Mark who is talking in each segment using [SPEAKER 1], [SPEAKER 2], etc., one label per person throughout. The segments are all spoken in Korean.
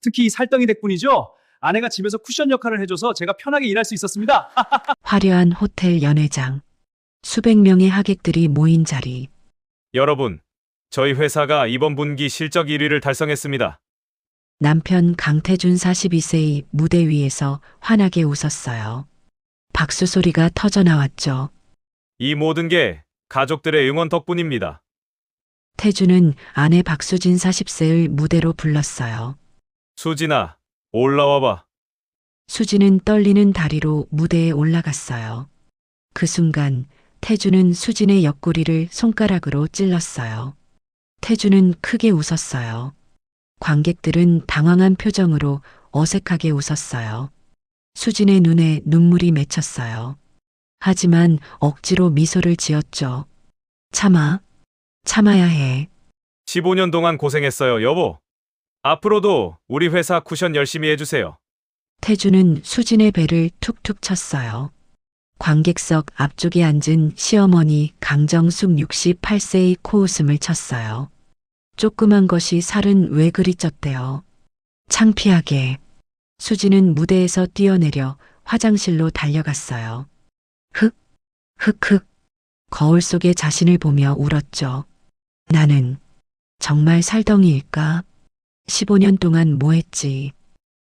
[SPEAKER 1] 특히 이 살덩이 덕분이죠. 아내가 집에서 쿠션 역할을 해줘서 제가 편하게 일할 수 있었습니다.
[SPEAKER 2] 화려한 호텔 연회장. 수백 명의 하객들이 모인 자리.
[SPEAKER 3] 여러분, 저희 회사가 이번 분기 실적 1위를 달성했습니다.
[SPEAKER 2] 남편 강태준 42세의 무대 위에서 환하게 웃었어요. 박수 소리가 터져 나왔죠.
[SPEAKER 3] 이 모든 게 가족들의 응원 덕분입니다.
[SPEAKER 2] 태준은 아내 박수진 40세의 무대로 불렀어요.
[SPEAKER 3] 수진아, 올라와봐.
[SPEAKER 2] 수진은 떨리는 다리로 무대에 올라갔어요. 그 순간 태준은 수진의 옆구리를 손가락으로 찔렀어요. 태준은 크게 웃었어요. 관객들은 당황한 표정으로 어색하게 웃었어요. 수진의 눈에 눈물이 맺혔어요. 하지만 억지로 미소를 지었죠. 참아야 해.
[SPEAKER 3] 15년 동안 고생했어요, 여보. 앞으로도 우리 회사 쿠션 열심히 해주세요.
[SPEAKER 2] 태준은 수진의 배를 툭툭 쳤어요. 관객석 앞쪽에 앉은 시어머니 강정숙 68세의 코웃음을 쳤어요. 조그만 것이 살은 왜 그리 쪘대요. 창피하게. 수진은 무대에서 뛰어내려 화장실로 달려갔어요. 흑흑. 거울 속에 자신을 보며 울었죠. 나는 정말 살덩이일까? 15년 동안 뭐 했지?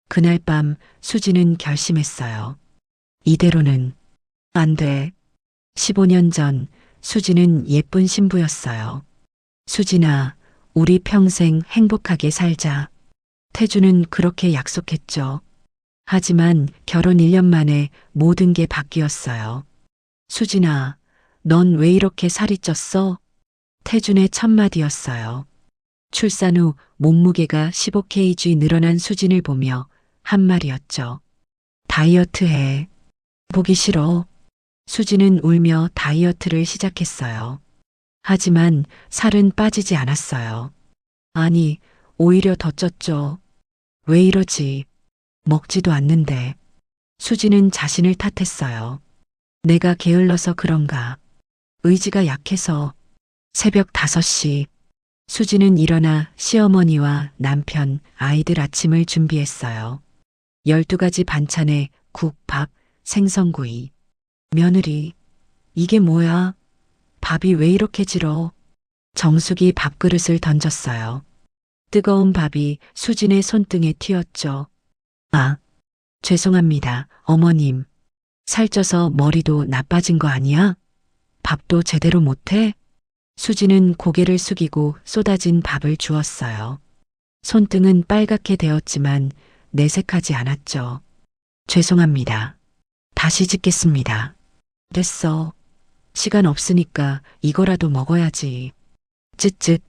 [SPEAKER 2] 그날 밤 수진은 결심했어요. 이대로는 안 돼. 15년 전 수진은 예쁜 신부였어요. 수진아, 우리 평생 행복하게 살자. 태주는 그렇게 약속했죠. 하지만 결혼 1년 만에 모든 게 바뀌었어요. 수진아, 넌 왜 이렇게 살이 쪘어? 태준의 첫마디였어요. 출산 후 몸무게가 15kg 늘어난 수진을 보며 한 말이었죠. 다이어트 해. 보기 싫어. 수진은 울며 다이어트를 시작했어요. 하지만 살은 빠지지 않았어요. 아니, 오히려 더 쪘죠. 왜 이러지? 먹지도 않는데. 수진은 자신을 탓했어요. 내가 게을러서 그런가. 의지가 약해서. 새벽 5시. 수진은 일어나 시어머니와 남편, 아이들 아침을 준비했어요. 12가지 반찬에 국, 밥, 생선구이. 며느리, 이게 뭐야? 밥이 왜 이렇게 질어? 정숙이 밥그릇을 던졌어요. 뜨거운 밥이 수진의 손등에 튀었죠. 아, 죄송합니다, 어머님. 살쪄서 머리도 나빠진 거 아니야? 밥도 제대로 못해? 수진은 고개를 숙이고 쏟아진 밥을 주었어요. 손등은 빨갛게 되었지만 내색하지 않았죠. 죄송합니다. 다시 짓겠습니다. 됐어. 시간 없으니까 이거라도 먹어야지. 쯧쯧.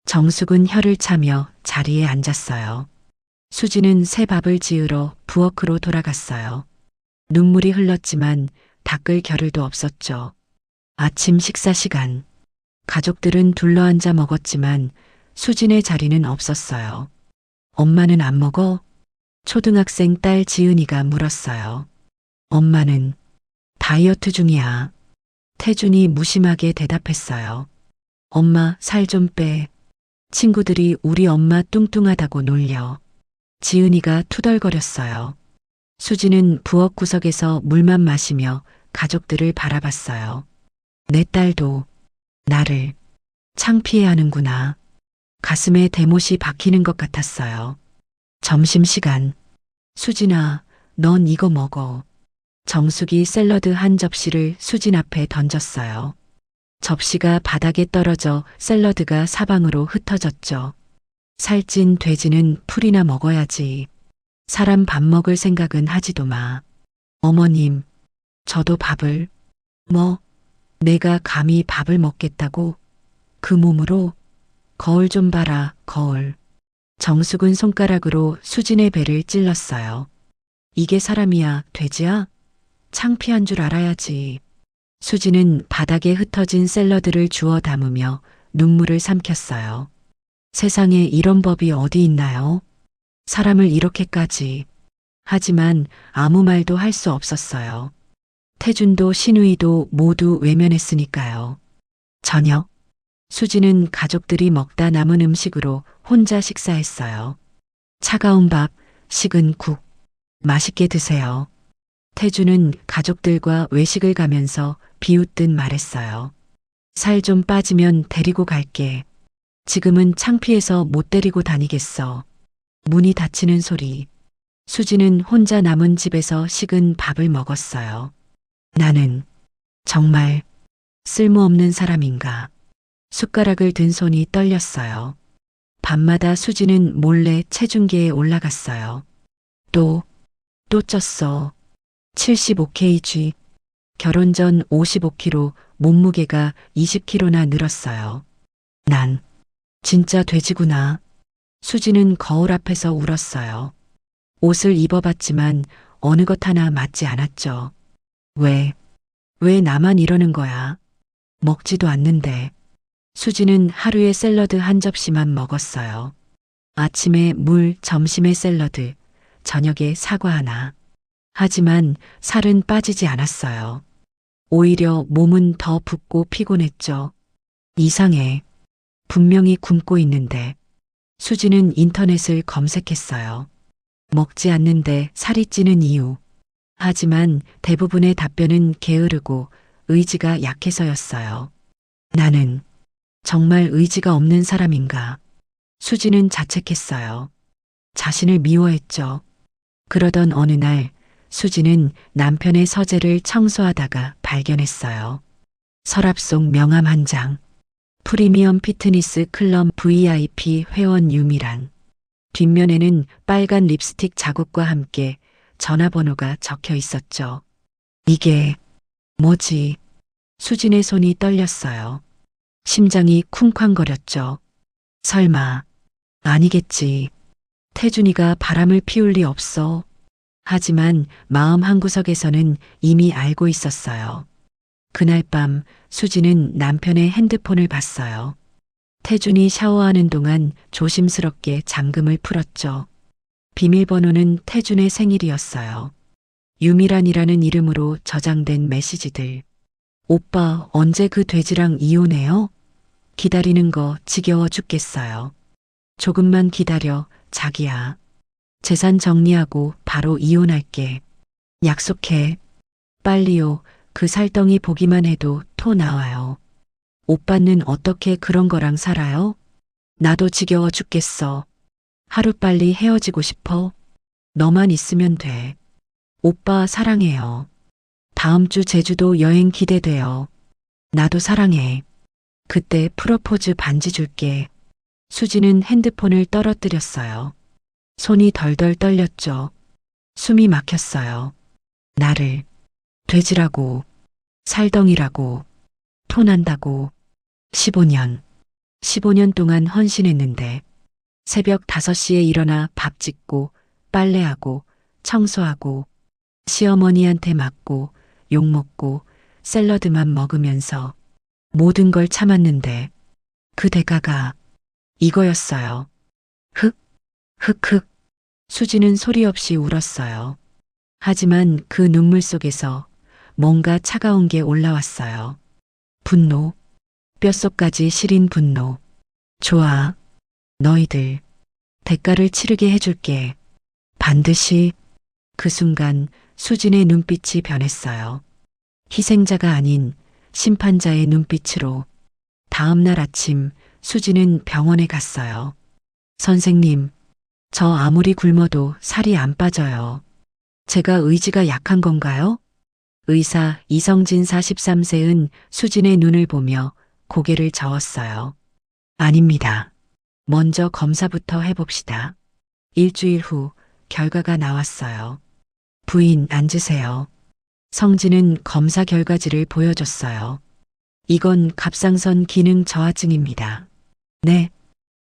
[SPEAKER 2] 정숙은 혀를 차며 자리에 앉았어요. 수진은 새 밥을 지으러 부엌으로 돌아갔어요. 눈물이 흘렀지만 닦을 겨를도 없었죠. 아침 식사 시간. 가족들은 둘러앉아 먹었지만 수진의 자리는 없었어요. 엄마는 안 먹어? 초등학생 딸 지은이가 물었어요. 엄마는 다이어트 중이야. 태준이 무심하게 대답했어요. 엄마 살 좀 빼. 친구들이 우리 엄마 뚱뚱하다고 놀려. 지은이가 투덜거렸어요. 수진은 부엌 구석에서 물만 마시며 가족들을 바라봤어요. 내 딸도 나를 창피해하는구나. 가슴에 대못이 박히는 것 같았어요. 점심시간. 수진아, 넌 이거 먹어. 정숙이 샐러드 한 접시를 수진 앞에 던졌어요. 접시가 바닥에 떨어져 샐러드가 사방으로 흩어졌죠. 살찐 돼지는 풀이나 먹어야지. 사람 밥 먹을 생각은 하지도 마. 어머님, 저도 밥을. 뭐, 내가 감히 밥을 먹겠다고? 그 몸으로? 거울 좀 봐라, 거울. 정숙은 손가락으로 수진의 배를 찔렀어요. 이게 사람이야, 돼지야? 창피한 줄 알아야지. 수진은 바닥에 흩어진 샐러드를 주워 담으며 눈물을 삼켰어요. 세상에 이런 법이 어디 있나요? 사람을 이렇게까지. 하지만 아무 말도 할 수 없었어요. 태준도 신우이도 모두 외면했으니까요. 저녁. 수진은 가족들이 먹다 남은 음식으로 혼자 식사했어요. 차가운 밥, 식은 국, 맛있게 드세요. 태주는 가족들과 외식을 가면서 비웃듯 말했어요. 살 좀 빠지면 데리고 갈게. 지금은 창피해서 못 데리고 다니겠어. 문이 닫히는 소리. 수지는 혼자 남은 집에서 식은 밥을 먹었어요. 나는 정말 쓸모없는 사람인가. 숟가락을 든 손이 떨렸어요. 밤마다 수지는 몰래 체중계에 올라갔어요. 또 쪘어. 75kg. 결혼 전 55kg, 몸무게가 20kg나 늘었어요. 난 진짜 돼지구나. 수지는 거울 앞에서 울었어요. 옷을 입어봤지만 어느 것 하나 맞지 않았죠. 왜 나만 이러는 거야? 먹지도 않는데. 수지는 하루에 샐러드 한 접시만 먹었어요. 아침에 물, 점심에 샐러드, 저녁에 사과 하나. 하지만 살은 빠지지 않았어요. 오히려 몸은 더 붓고 피곤했죠. 이상해. 분명히 굶고 있는데. 수지는 인터넷을 검색했어요. 먹지 않는데 살이 찌는 이유. 하지만 대부분의 답변은 게으르고 의지가 약해서였어요. 나는 정말 의지가 없는 사람인가. 수지는 자책했어요. 자신을 미워했죠. 그러던 어느 날 수지는 남편의 서재를 청소하다가 발견했어요. 서랍 속 명함 한 장. 프리미엄 피트니스 클럽 VIP 회원 유미란. 뒷면에는 빨간 립스틱 자국과 함께 전화번호가 적혀 있었죠. 이게 뭐지? 수진의 손이 떨렸어요. 심장이 쿵쾅거렸죠. 설마 아니겠지. 태준이가 바람을 피울 리 없어. 하지만 마음 한구석에서는 이미 알고 있었어요. 그날 밤 수지는 남편의 핸드폰을 봤어요. 태준이 샤워하는 동안 조심스럽게 잠금을 풀었죠. 비밀번호는 태준의 생일이었어요. 유미란이라는 이름으로 저장된 메시지들. 오빠 언제 그 돼지랑 이혼해요? 기다리는 거 지겨워 죽겠어요. 조금만 기다려, 자기야. 재산 정리하고 바로 이혼할게. 약속해. 빨리요. 그 살덩이 보기만 해도 토 나와요. 오빠는 어떻게 그런 거랑 살아요? 나도 지겨워 죽겠어. 하루빨리 헤어지고 싶어. 너만 있으면 돼. 오빠 사랑해요. 다음 주 제주도 여행 기대돼요. 나도 사랑해. 그때 프로포즈 반지 줄게. 수지는 핸드폰을 떨어뜨렸어요. 손이 덜덜 떨렸죠. 숨이 막혔어요. 나를 돼지라고, 살덩이라고, 토난다고. 15년 동안 헌신했는데 새벽 5시에 일어나 밥 짓고 빨래하고 청소하고 시어머니한테 맞고 욕먹고 샐러드만 먹으면서 모든 걸 참았는데 그 대가가 이거였어요. 흑흑. 수지는 소리 없이 울었어요. 하지만 그 눈물 속에서 뭔가 차가운 게 올라왔어요. 분노. 뼛속까지 시린 분노. 좋아. 너희들 대가를 치르게 해줄게. 반드시. 그 순간 수진의 눈빛이 변했어요. 희생자가 아닌 심판자의 눈빛으로. 다음 날 아침 수진은 병원에 갔어요. 선생님, 저 아무리 굶어도 살이 안 빠져요. 제가 의지가 약한 건가요? 의사 이성진 43세은 수진의 눈을 보며 고개를 저었어요. 아닙니다. 먼저 검사부터 해봅시다. 일주일 후 결과가 나왔어요. 부인 앉으세요. 성진은 검사 결과지를 보여줬어요. 이건 갑상선 기능 저하증입니다. 네.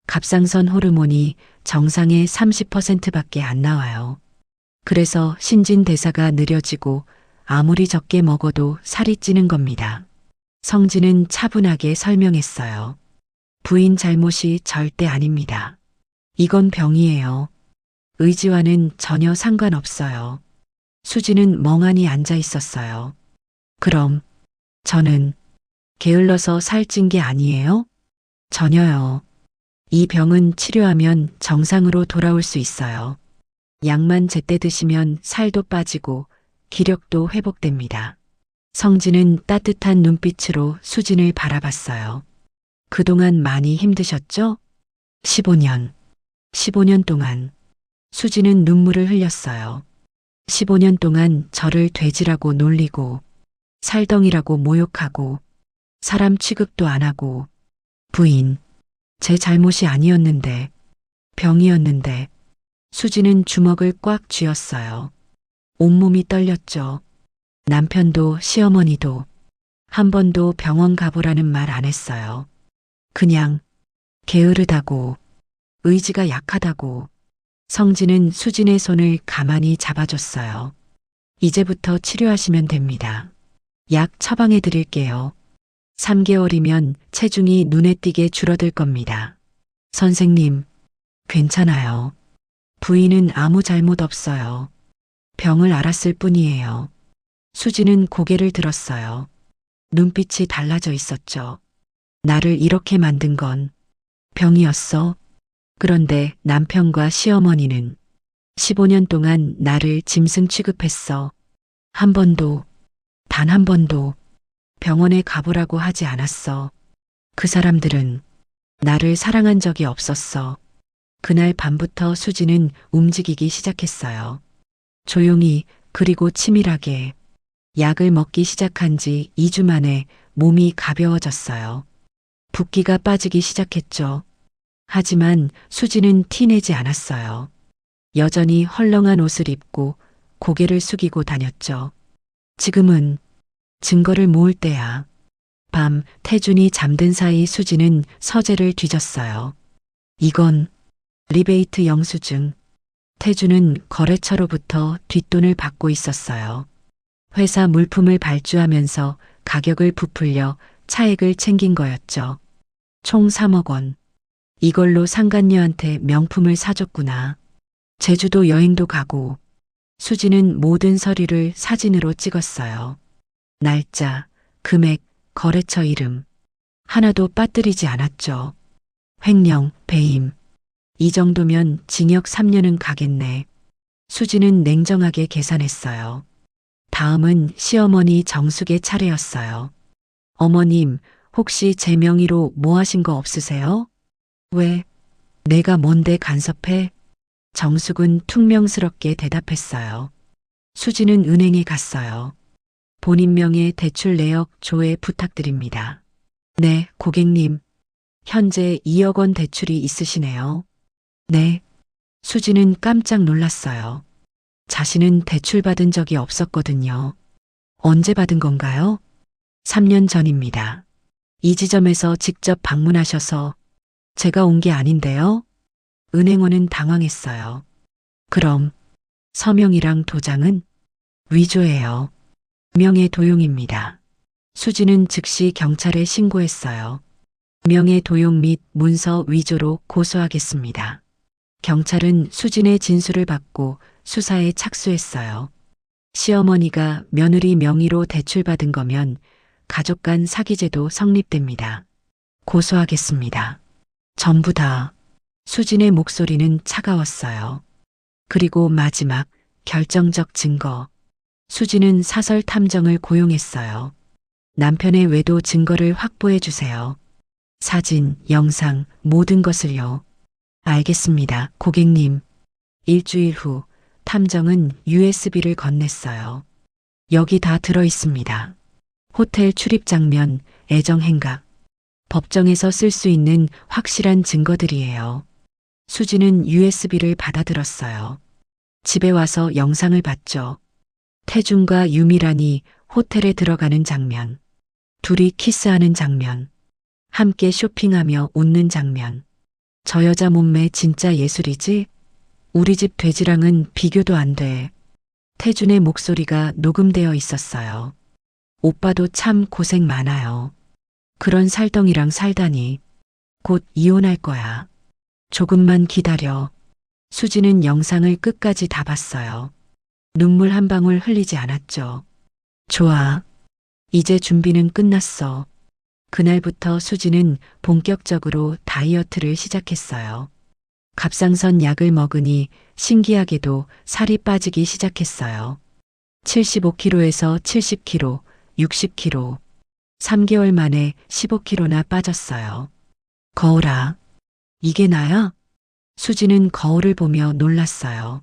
[SPEAKER 2] 갑상선 호르몬이 정상의 30%밖에 안 나와요. 그래서 신진대사가 느려지고 아무리 적게 먹어도 살이 찌는 겁니다. 성진은 차분하게 설명했어요. 부인 잘못이 절대 아닙니다. 이건 병이에요. 의지와는 전혀 상관없어요. 수지는 멍하니 앉아 있었어요. 그럼 저는 게을러서 살찐 게 아니에요? 전혀요. 이 병은 치료하면 정상으로 돌아올 수 있어요. 약만 제때 드시면 살도 빠지고 기력도 회복됩니다. 성진은 따뜻한 눈빛으로 수진을 바라봤어요. 그동안 많이 힘드셨죠? 15년. 15년 동안. 수진은 눈물을 흘렸어요. 15년 동안 저를 돼지라고 놀리고, 살덩이라고 모욕하고, 사람 취급도 안 하고, 부인, 제 잘못이 아니었는데, 병이었는데, 수진은 주먹을 꽉 쥐었어요. 온몸이 떨렸죠. 남편도 시어머니도 한 번도 병원 가보라는 말 안 했어요. 그냥 게으르다고, 의지가 약하다고. 성진은 수진의 손을 가만히 잡아줬어요. 이제부터 치료하시면 됩니다. 약 처방해 드릴게요. 3개월이면 체중이 눈에 띄게 줄어들 겁니다. 선생님, 괜찮아요. 부인은 아무 잘못 없어요. 병을 앓았을 뿐이에요. 수진은 고개를 들었어요. 눈빛이 달라져 있었죠. 나를 이렇게 만든 건 병이었어. 그런데 남편과 시어머니는 15년 동안 나를 짐승 취급했어. 한 번도, 단 한 번도 병원에 가보라고 하지 않았어. 그 사람들은 나를 사랑한 적이 없었어. 그날 밤부터 수지는 움직이기 시작했어요. 조용히 그리고 치밀하게. 약을 먹기 시작한 지 2주 만에 몸이 가벼워졌어요. 붓기가 빠지기 시작했죠. 하지만 수지는 티내지 않았어요. 여전히 헐렁한 옷을 입고 고개를 숙이고 다녔죠. 지금은 증거를 모을 때야. 밤 태준이 잠든 사이 수지는 서재를 뒤졌어요. 이건 리베이트 영수증. 태준은 거래처로부터 뒷돈을 받고 있었어요. 회사 물품을 발주하면서 가격을 부풀려 차액을 챙긴 거였죠. 총 3억 원. 이걸로 상간녀한테 명품을 사줬구나. 제주도 여행도 가고. 수지는 모든 서류를 사진으로 찍었어요. 날짜, 금액, 거래처 이름. 하나도 빠뜨리지 않았죠. 횡령, 배임. 이 정도면 징역 3년은 가겠네. 수지는 냉정하게 계산했어요. 다음은 시어머니 정숙의 차례였어요. 어머님, 혹시 제 명의로 뭐 하신 거 없으세요? 왜? 내가 뭔데 간섭해? 정숙은 퉁명스럽게 대답했어요. 수지는 은행에 갔어요. 본인 명의 대출 내역 조회 부탁드립니다. 네, 고객님. 현재 2억 원 대출이 있으시네요. 네. 수지는 깜짝 놀랐어요. 자신은 대출 받은 적이 없었거든요. 언제 받은 건가요? 3년 전입니다. 이 지점에서 직접 방문하셔서 제가 온 게 아닌데요? 은행원은 당황했어요. 그럼 서명이랑 도장은 위조예요. 명예 도용입니다. 수지는 즉시 경찰에 신고했어요. 명예 도용 및 문서 위조로 고소하겠습니다. 경찰은 수진의 진술을 받고 수사에 착수했어요. 시어머니가 며느리 명의로 대출받은 거면 가족 간 사기죄도 성립됩니다. 고소하겠습니다. 전부 다. 수진의 목소리는 차가웠어요. 그리고 마지막 결정적 증거. 수진은 사설 탐정을 고용했어요. 남편의 외도 증거를 확보해 주세요. 사진, 영상, 모든 것을요. 알겠습니다, 고객님. 일주일 후 탐정은 USB를 건넸어요. 여기 다 들어 있습니다. 호텔 출입 장면, 애정 행각. 법정에서 쓸 수 있는 확실한 증거들이에요. 수지는 USB를 받아들었어요. 집에 와서 영상을 봤죠. 태준과 유미란이 호텔에 들어가는 장면. 둘이 키스하는 장면. 함께 쇼핑하며 웃는 장면. 저 여자 몸매 진짜 예술이지? 우리 집 돼지랑은 비교도 안 돼. 태준의 목소리가 녹음되어 있었어요. 오빠도 참 고생 많아요. 그런 살덩이랑 살다니. 곧 이혼할 거야. 조금만 기다려. 수지는 영상을 끝까지 다 봤어요. 눈물 한 방울 흘리지 않았죠. 좋아. 이제 준비는 끝났어. 그날부터 수지는 본격적으로 다이어트를 시작했어요. 갑상선 약을 먹으니 신기하게도 살이 빠지기 시작했어요. 75kg에서 70kg, 60kg. 3개월 만에 15kg나 빠졌어요. 거울아, 이게 나야? 수지는 거울을 보며 놀랐어요.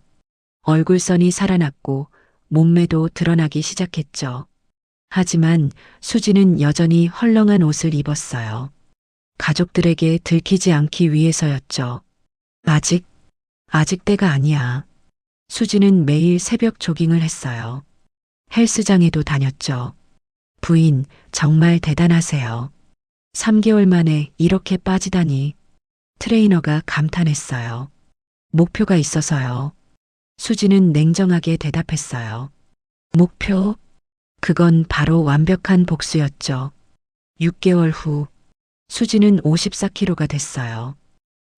[SPEAKER 2] 얼굴선이 살아났고 몸매도 드러나기 시작했죠. 하지만 수지는 여전히 헐렁한 옷을 입었어요. 가족들에게 들키지 않기 위해서였죠. 아직 때가 아니야. 수지는 매일 새벽 조깅을 했어요. 헬스장에도 다녔죠. 부인, 정말 대단하세요. 3개월 만에 이렇게 빠지다니. 트레이너가 감탄했어요. 목표가 있어서요. 수지는 냉정하게 대답했어요. 목표? 그건 바로 완벽한 복수였죠. 6개월 후, 수지는 54kg가 됐어요.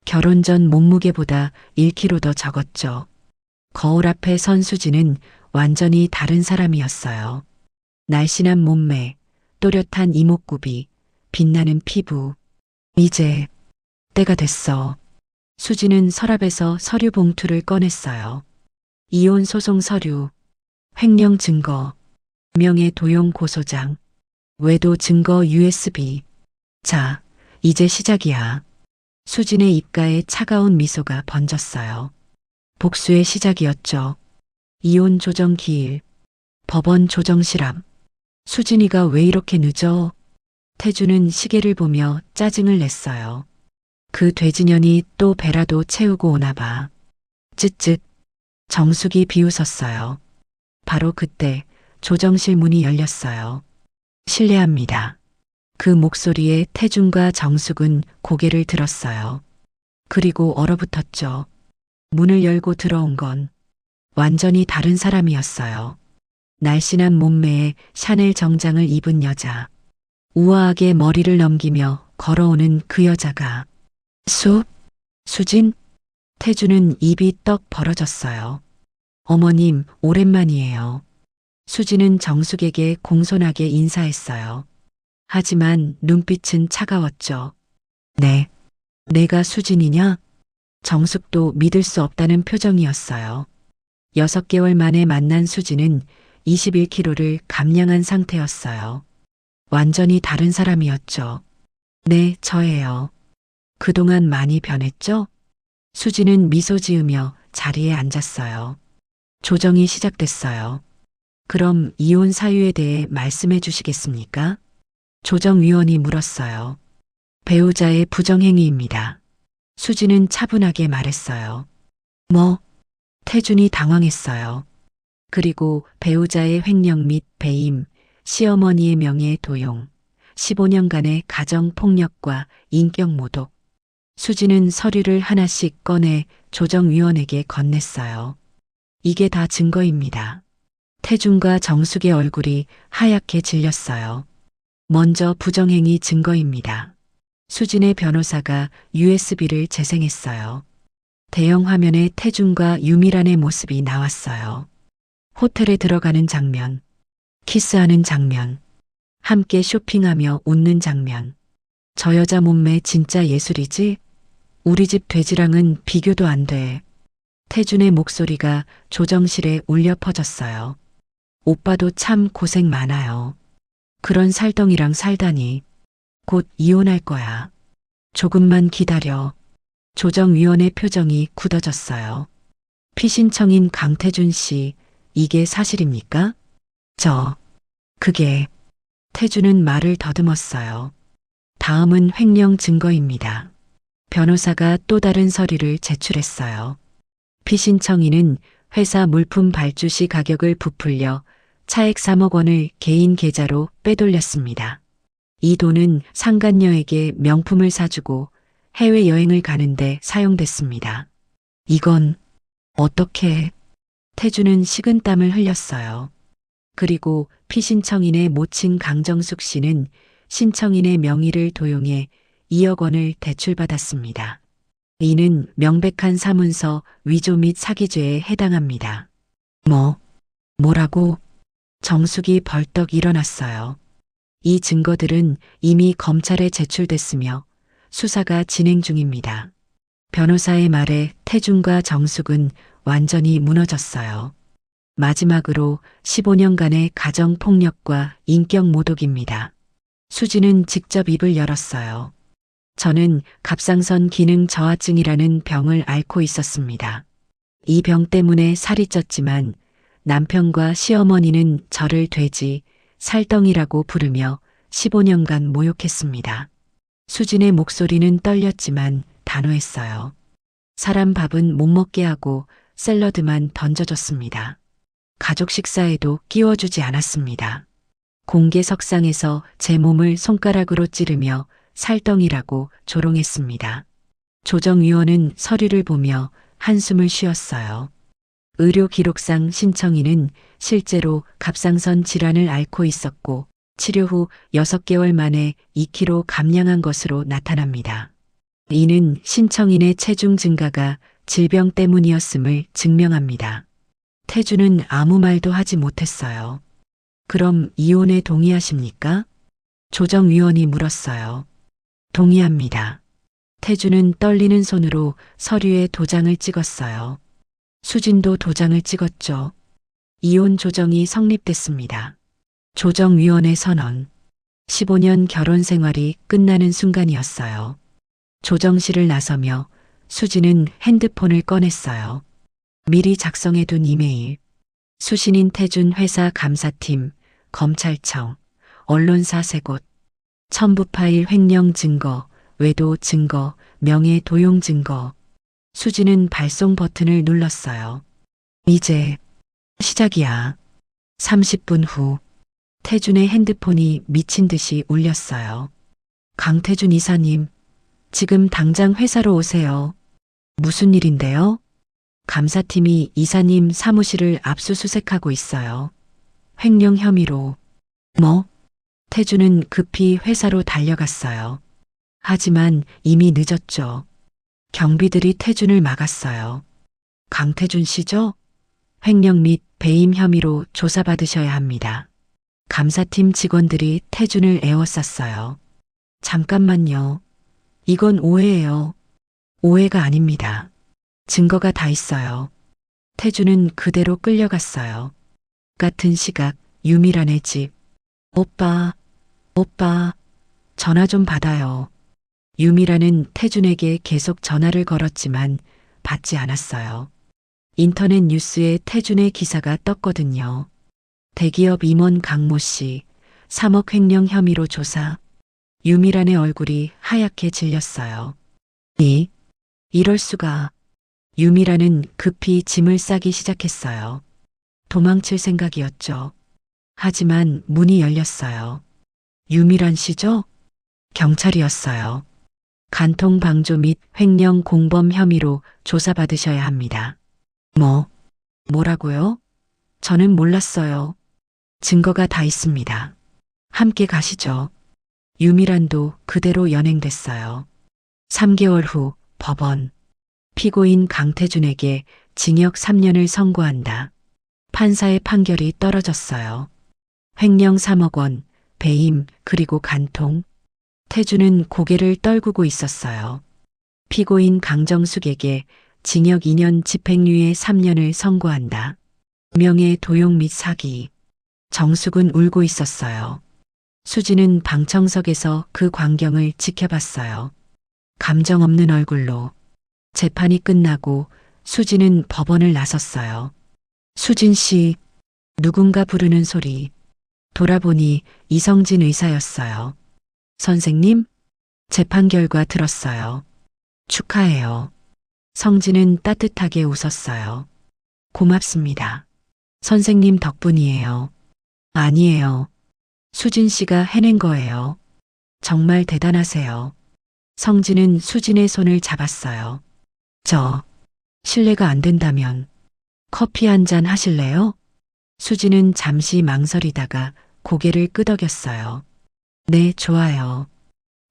[SPEAKER 2] 결혼 전 몸무게보다 1kg 더 적었죠. 거울 앞에 선 수지는 완전히 다른 사람이었어요. 날씬한 몸매, 또렷한 이목구비, 빛나는 피부. 이제 때가 됐어. 수지는 서랍에서 서류 봉투를 꺼냈어요. 이혼 소송 서류, 횡령 증거, 명예 도용 고소장, 외도 증거 USB. 자, 이제 시작이야. 수진의 입가에 차가운 미소가 번졌어요. 복수의 시작이었죠. 이혼 조정 기일, 법원 조정 실합. 수진이가 왜 이렇게 늦어? 태주는 시계를 보며 짜증을 냈어요. 그 돼지년이 또 배라도 채우고 오나 봐. 쯧쯧. 정숙이 비웃었어요. 바로 그때 조정실 문이 열렸어요. 실례합니다. 그 목소리에 태준과 정숙은 고개를 들었어요. 그리고 얼어붙었죠. 문을 열고 들어온 건 완전히 다른 사람이었어요. 날씬한 몸매에 샤넬 정장을 입은 여자. 우아하게 머리를 넘기며 걸어오는 그 여자가 수진? 태주는 입이 떡 벌어졌어요. 어머님, 오랜만이에요. 수지는 정숙에게 공손하게 인사했어요. 하지만 눈빛은 차가웠죠. 네, 내가 수진이냐? 정숙도 믿을 수 없다는 표정이었어요. 6개월 만에 만난 수지는 21kg를 감량한 상태였어요. 완전히 다른 사람이었죠. 네, 저예요. 그동안 많이 변했죠? 수지는 미소 지으며 자리에 앉았어요. 조정이 시작됐어요. 그럼 이혼 사유에 대해 말씀해 주시겠습니까? 조정위원이 물었어요. 배우자의 부정행위입니다. 수지는 차분하게 말했어요. 태준이 당황했어요. 그리고 배우자의 횡령 및 배임, 시어머니의 명예 도용, 15년간의 가정폭력과 인격모독. 수지는 서류를 하나씩 꺼내 조정위원에게 건넸어요. 이게 다 증거입니다. 태준과 정숙의 얼굴이 하얗게 질렸어요. 먼저 부정행위 증거입니다. 수진의 변호사가 USB를 재생했어요. 대형 화면에 태준과 유미란의 모습이 나왔어요. 호텔에 들어가는 장면, 키스하는 장면, 함께 쇼핑하며 웃는 장면. 저 여자 몸매 진짜 예술이지? 우리 집 돼지랑은 비교도 안 돼. 태준의 목소리가 조정실에 울려 퍼졌어요. 오빠도 참 고생 많아요. 그런 살덩이랑 살다니. 곧 이혼할 거야. 조금만 기다려. 조정위원의 표정이 굳어졌어요. 피신청인 강태준 씨, 이게 사실입니까? 그게. 태준은 말을 더듬었어요. 다음은 횡령 증거입니다. 변호사가 또 다른 서류를 제출했어요. 피신청인은 회사 물품 발주시 가격을 부풀려 차액 3억 원을 개인 계좌로 빼돌렸습니다. 이 돈은 상간녀에게 명품을 사주고 해외여행을 가는데 사용됐습니다. 이건 어떻게? 태주는 식은땀을 흘렸어요. 그리고 피신청인의 모친 강정숙 씨는 신청인의 명의를 도용해 2억 원을 대출받았습니다. 이는 명백한 사문서 위조 및 사기죄에 해당합니다. 뭐라고? 정숙이 벌떡 일어났어요. 이 증거들은 이미 검찰에 제출됐으며 수사가 진행 중입니다. 변호사의 말에 태준과 정숙은 완전히 무너졌어요. 마지막으로 15년간의 가정폭력과 인격 모독입니다. 수지는 직접 입을 열었어요. 저는 갑상선 기능 저하증이라는 병을 앓고 있었습니다. 이 병 때문에 살이 쪘지만 남편과 시어머니는 저를 돼지, 살덩이라고 부르며 15년간 모욕했습니다. 수진의 목소리는 떨렸지만 단호했어요. 사람 밥은 못 먹게 하고 샐러드만 던져줬습니다. 가족 식사에도 끼워주지 않았습니다. 공개석상에서 제 몸을 손가락으로 찌르며 살덩이라고 조롱했습니다. 조정위원은 서류를 보며 한숨을 쉬었어요. 의료 기록상 신청인은 실제로 갑상선 질환을 앓고 있었고 치료 후 6개월 만에 2kg 감량한 것으로 나타납니다. 이는 신청인의 체중 증가가 질병 때문이었음을 증명합니다. 태주는 아무 말도 하지 못했어요. 그럼 이혼에 동의하십니까? 조정위원이 물었어요. 동의합니다. 태주는 떨리는 손으로 서류에 도장을 찍었어요. 수진도 도장을 찍었죠. 이혼 조정이 성립됐습니다. 조정위원회 선언. 15년 결혼 생활이 끝나는 순간이었어요. 조정실을 나서며 수진은 핸드폰을 꺼냈어요. 미리 작성해둔 이메일. 수신인 태준 회사 감사팀, 검찰청, 언론사 세 곳. 첨부 파일 횡령 증거, 외도 증거, 명예 도용 증거. 수진은 발송 버튼을 눌렀어요. 이제 시작이야. 30분 후 태준의 핸드폰이 미친 듯이 울렸어요. 강태준 이사님, 지금 당장 회사로 오세요. 무슨 일인데요? 감사팀이 이사님 사무실을 압수수색하고 있어요. 횡령 혐의로. 뭐? 태준은 급히 회사로 달려갔어요. 하지만 이미 늦었죠. 경비들이 태준을 막았어요. 강태준 씨죠? 횡령 및 배임 혐의로 조사받으셔야 합니다. 감사팀 직원들이 태준을 에워쌌어요. 잠깐만요. 이건 오해예요. 오해가 아닙니다. 증거가 다 있어요. 태준은 그대로 끌려갔어요. 같은 시각 유미란의 집. 오빠, 전화 좀 받아요. 유미란은 태준에게 계속 전화를 걸었지만 받지 않았어요. 인터넷 뉴스에 태준의 기사가 떴거든요. 대기업 임원 강모 씨, 3억 횡령 혐의로 조사. 유미란의 얼굴이 하얗게 질렸어요. 이럴 수가. 유미란은 급히 짐을 싸기 시작했어요. 도망칠 생각이었죠. 하지만 문이 열렸어요. 유미란 씨죠? 경찰이었어요. 간통 방조 및 횡령 공범 혐의로 조사받으셔야 합니다. 뭐라고요? 저는 몰랐어요. 증거가 다 있습니다. 함께 가시죠. 유미란도 그대로 연행됐어요. 3개월 후 법원. 피고인 강태준에게 징역 3년을 선고한다. 판사의 판결이 떨어졌어요. 횡령 3억 원, 배임, 그리고 간통. 태준은 고개를 떨구고 있었어요. 피고인 강정숙에게 징역 2년 집행유예 3년을 선고한다. 명예 도용 및 사기. 정숙은 울고 있었어요. 수지는 방청석에서 그 광경을 지켜봤어요. 감정 없는 얼굴로. 재판이 끝나고 수지는 법원을 나섰어요. 수진 씨, 누군가 부르는 소리. 돌아보니 이성진 의사였어요. 선생님, 재판 결과 들었어요. 축하해요. 성진은 따뜻하게 웃었어요. 고맙습니다. 선생님 덕분이에요. 아니에요. 수진 씨가 해낸 거예요. 정말 대단하세요. 성진은 수진의 손을 잡았어요. 실례가 안 된다면 커피 한 잔 하실래요? 수진은 잠시 망설이다가 고개를 끄덕였어요. 네, 좋아요.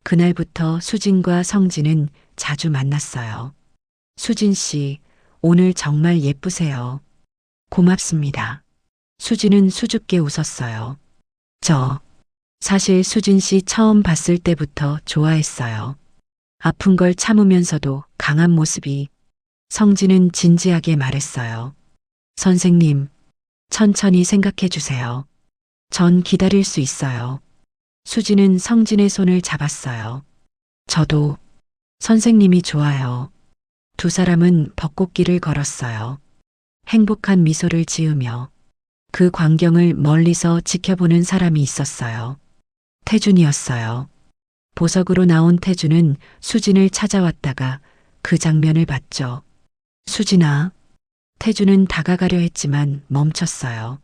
[SPEAKER 2] 그날부터 수진과 성진은 자주 만났어요. 수진 씨, 오늘 정말 예쁘세요. 고맙습니다. 수진은 수줍게 웃었어요. 사실 수진 씨 처음 봤을 때부터 좋아했어요. 아픈 걸 참으면서도 강한 모습이. 성진은 진지하게 말했어요. 선생님, 천천히 생각해 주세요. 전 기다릴 수 있어요. 수진은 성진의 손을 잡았어요. 저도 선생님이 좋아요. 두 사람은 벚꽃길을 걸었어요. 행복한 미소를 지으며 그 광경을 멀리서 지켜보는 사람이 있었어요. 태준이었어요. 보석으로 나온 태준은 수진을 찾아왔다가 그 장면을 봤죠. 수진아. 태준은 다가가려 했지만 멈췄어요.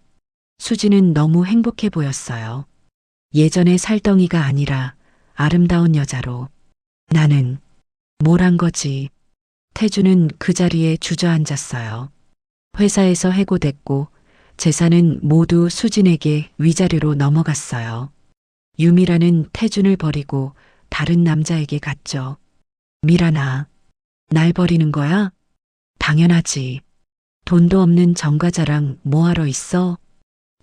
[SPEAKER 2] 수진은 너무 행복해 보였어요. 예전의 살덩이가 아니라 아름다운 여자로. 나는 뭘 한 거지? 태준은 그 자리에 주저앉았어요. 회사에서 해고됐고 재산은 모두 수진에게 위자료로 넘어갔어요. 유미라는 태준을 버리고 다른 남자에게 갔죠. 미란아, 날 버리는 거야? 당연하지. 돈도 없는 정과자랑 뭐하러 있어?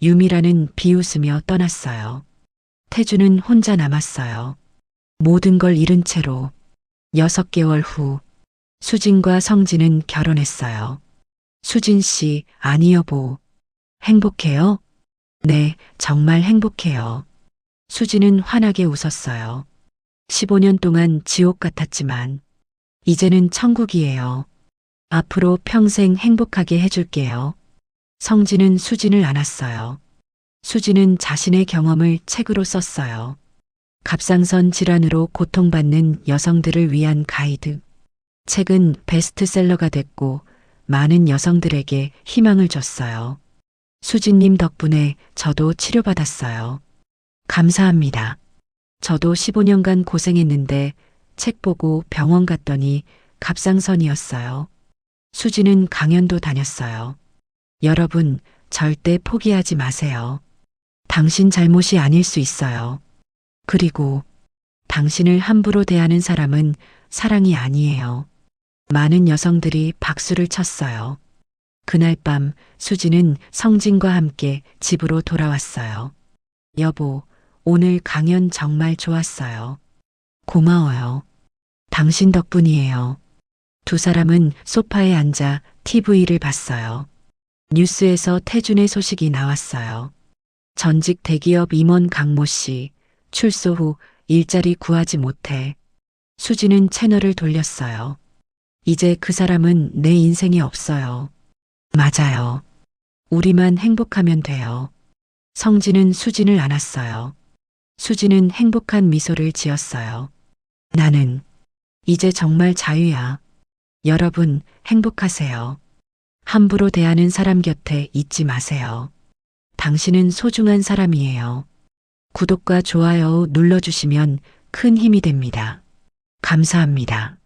[SPEAKER 2] 유미라는 비웃으며 떠났어요. 태준은 혼자 남았어요. 모든 걸 잃은 채로. 6개월 후 수진과 성진은 결혼했어요. 수진 씨, 아니 여보. 행복해요? 네, 정말 행복해요. 수진은 환하게 웃었어요. 15년 동안 지옥 같았지만 이제는 천국이에요. 앞으로 평생 행복하게 해줄게요. 성진은 수진을 안았어요. 수진은 자신의 경험을 책으로 썼어요. 갑상선 질환으로 고통받는 여성들을 위한 가이드. 책은 베스트셀러가 됐고 많은 여성들에게 희망을 줬어요. 수진님 덕분에 저도 치료받았어요. 감사합니다. 저도 15년간 고생했는데 책 보고 병원 갔더니 갑상선이었어요. 수진은 강연도 다녔어요. 여러분, 절대 포기하지 마세요. 당신 잘못이 아닐 수 있어요. 그리고 당신을 함부로 대하는 사람은 사랑이 아니에요. 많은 여성들이 박수를 쳤어요. 그날 밤 수진은 성진과 함께 집으로 돌아왔어요. 여보, 오늘 강연 정말 좋았어요. 고마워요. 당신 덕분이에요. 두 사람은 소파에 앉아 TV를 봤어요. 뉴스에서 태준의 소식이 나왔어요. 전직 대기업 임원 강모 씨, 출소 후 일자리 구하지 못해. 수지는 채널을 돌렸어요. 이제 그 사람은 내 인생에 없어요. 맞아요. 우리만 행복하면 돼요. 성진은 수진을 안았어요. 수진은 행복한 미소를 지었어요. 나는 이제 정말 자유야. 여러분, 행복하세요. 함부로 대하는 사람 곁에 있지 마세요. 당신은 소중한 사람이에요. 구독과 좋아요 눌러주시면 큰 힘이 됩니다. 감사합니다.